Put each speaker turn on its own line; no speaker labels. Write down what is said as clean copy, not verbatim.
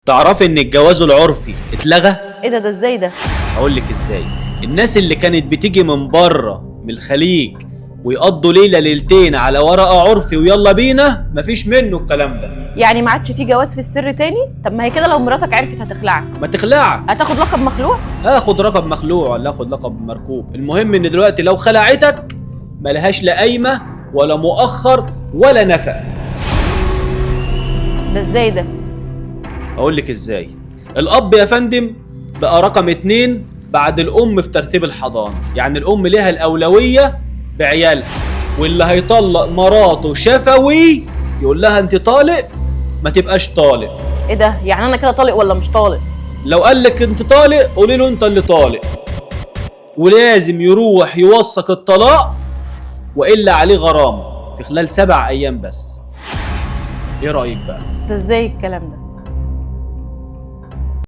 تعرفي ان الجواز العرفي اتلغى؟
ايه ده ازاي ده؟
اقول لك ازاي. الناس اللي كانت بتيجي من بره من الخليج ويقضوا ليله ليلتين على ورقه عرفي ويلا بينا، مفيش منه الكلام ده.
يعني ما عادش في جواز في السر تاني؟ طب ما هي كده لو مراتك عرفت هتخلعك.
ما تخلعك.
هتاخد لقب مخلوع؟
اخد رقم مخلوع ولا اخد لقب مركوب، المهم ان دلوقتي لو خلعتك ملهاش لا قايمه ولا مؤخر ولا نفقه.
ده ازاي ده؟
اقول لك ازاي. الاب يا فندم بقى رقم 2 بعد الام في ترتيب الحضانه، يعني الام ليها الاولويه بعيالها، واللي هيطلق مراته شفوي يقول لها انت طالق ما تبقاش طالق.
ايه ده؟ يعني انا كده طالق ولا مش طالق؟
لو قال لك انت طالق قولي له انت اللي طالق، ولازم يروح يوثق الطلاق والا عليه غرامه في خلال 7 ايام بس. ايه رايك بقى؟
ده ازاي الكلام ده؟